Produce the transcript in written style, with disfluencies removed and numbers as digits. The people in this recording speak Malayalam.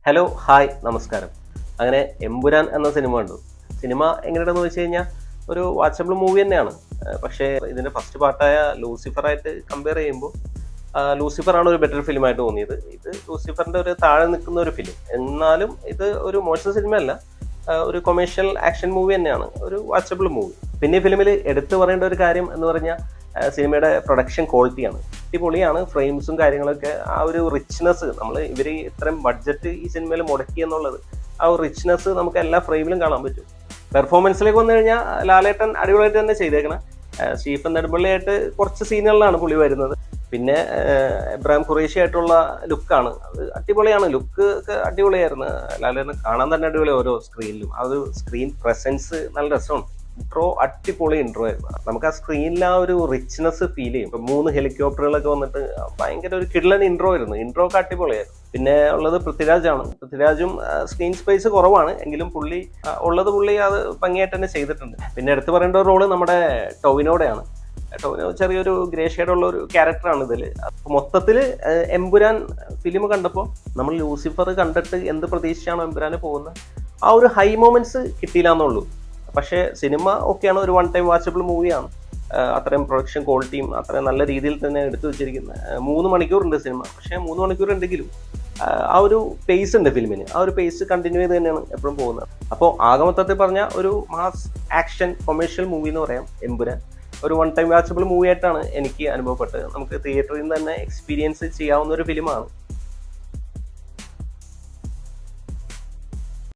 ഹലോ ഹായ് നമസ്കാരം. അങ്ങനെ എമ്പുരാൻ എന്ന സിനിമ കണ്ടു. സിനിമ എങ്ങനെയാണെന്ന് വെച്ച് കഴിഞ്ഞാൽ ഒരു വാച്ചബിൾ മൂവി തന്നെയാണ്. പക്ഷേ ഇതിൻ്റെ ഫസ്റ്റ് പാർട്ടായ ലൂസിഫറായിട്ട് കമ്പയർ ചെയ്യുമ്പോൾ ലൂസിഫറാണ് ഒരു ബെറ്റർ ഫിലിമായിട്ട് തോന്നിയത്. ഇത് ലൂസിഫറിൻ്റെ ഒരു താഴെ നിൽക്കുന്ന ഒരു ഫിലിം. എന്നാലും ഇത് ഒരു മോശം സിനിമയല്ല, ഒരു കൊമേഴ്ഷ്യൽ ആക്ഷൻ മൂവി തന്നെയാണ്, ഒരു വാച്ചബിൾ മൂവി. പിന്നെ ഈ ഫിലിമിൽ എടുത്തു പറയേണ്ട ഒരു കാര്യം എന്ന് പറഞ്ഞാൽ സിനിമയുടെ പ്രൊഡക്ഷൻ ക്വാളിറ്റിയാണ്. അടിപൊളിയാണ്. ഫ്രെയിംസും കാര്യങ്ങളൊക്കെ, ആ ഒരു റിച്ച്നെസ്, ഇവർ ഇത്രയും ബഡ്ജറ്റ് ഈ സിനിമയിൽ മുടക്കി എന്നുള്ളത്, ആ ഒരു റിച്ച്നെസ് നമുക്ക് എല്ലാ ഫ്രെയിമിലും കാണാൻ പറ്റും. പെർഫോമൻസിലേക്ക് വന്നു കഴിഞ്ഞാൽ ലാലേട്ടൻ അടിപൊളിയായിട്ട് തന്നെ ചെയ്തേക്കണം. സ്റ്റീഫൻ നെടുമ്പള്ളിയായിട്ട് കുറച്ച് സീനുകളിലാണ് പുള്ളി വരുന്നത്. പിന്നെ ഇബ്രാഹിം ഖുറേഷി ആയിട്ടുള്ള ലുക്കാണ്, അത് അടിപൊളിയാണ്. ലുക്ക് ഒക്കെ അടിപൊളിയായിരുന്നു. ലാലേട്ടൻ കാണാൻ തന്നെ അടിപൊളി. ഓരോ സ്ക്രീനിലും ആ ഒരു സ്ക്രീൻ പ്രസൻസ് നല്ല രസമാണ്. ഇൻട്രോ അടിപൊളി ഇൻട്രോ ആയിരുന്നു. നമുക്ക് ആ സ്ക്രീനിൽ ആ ഒരു റിച്ച്നെസ് ഫീൽ ചെയ്യും. ഇപ്പം 3 ഹെലികോപ്റ്ററുകളൊക്കെ വന്നിട്ട് ഭയങ്കര ഒരു കിഡ്ലൻ ഇൻട്രോ ആയിരുന്നു. ഇൻട്രോ ഒക്കെ അടിപൊളിയായിരുന്നു. പിന്നെ ഉള്ളത് പൃഥ്വിരാജാണ്. പൃഥ്വിരാജും സ്ക്രീൻ സ്പേസ് കുറവാണ്, എങ്കിലും പുള്ളി അത് ഭംഗിയായിട്ട് തന്നെ ചെയ്തിട്ടുണ്ട്. പിന്നെ എടുത്തു പറയേണ്ട ഒരു റോള് നമ്മുടെ ടൊവിനോടെയാണ്. ടൊവിനോ ചെറിയൊരു ഗ്രേ ഷെയ്ഡുള്ള ഒരു ക്യാരക്ടറാണ് ഇതിൽ. മൊത്തത്തിൽ എമ്പുരാൻ ഫിലിം കണ്ടപ്പോൾ നമ്മൾ ലൂസിഫർ കണ്ടിട്ട് എന്ത് പ്രതീക്ഷിച്ചാണോ എമ്പുരാന് പോകുന്നത്, ആ ഒരു ഹൈ മൊമെന്റ്സ് കിട്ടിയില്ല എന്നുള്ളൂ. പക്ഷേ സിനിമ ഒക്കെയാണ്, ഒരു വൺ ടൈം വാച്ചബിൾ മൂവിയാണ്. അത്രയും പ്രൊഡക്ഷൻ ക്വാളിറ്റിയും അത്രയും നല്ല രീതിയിൽ തന്നെ എടുത്തു വെച്ചിരിക്കുന്നത്. 3 മണിക്കൂറുണ്ട് സിനിമ. പക്ഷേ 3 മണിക്കൂർ ഉണ്ടെങ്കിലും ആ ഒരു പേസ് ഉണ്ട് ഫിലിമിന്. ആ ഒരു പേസ് കണ്ടിന്യൂ ചെയ്ത് തന്നെയാണ് എപ്പോഴും പോകുന്നത്. അപ്പോൾ ആകെ മൊത്തത്തിൽ പറഞ്ഞാൽ ഒരു മാസ് ആക്ഷൻ കൊമേഴ്ഷ്യൽ മൂവി എന്ന് പറയാം എമ്പുരാൻ. ഒരു വൺ ടൈം വാച്ചബിൾ മൂവി ആയിട്ടാണ് എനിക്ക് അനുഭവപ്പെട്ടത്. നമുക്ക് തിയേറ്ററിൽ നിന്ന് തന്നെ എക്സ്പീരിയൻസ് ചെയ്യാവുന്ന ഒരു ഫിലിമാണ്.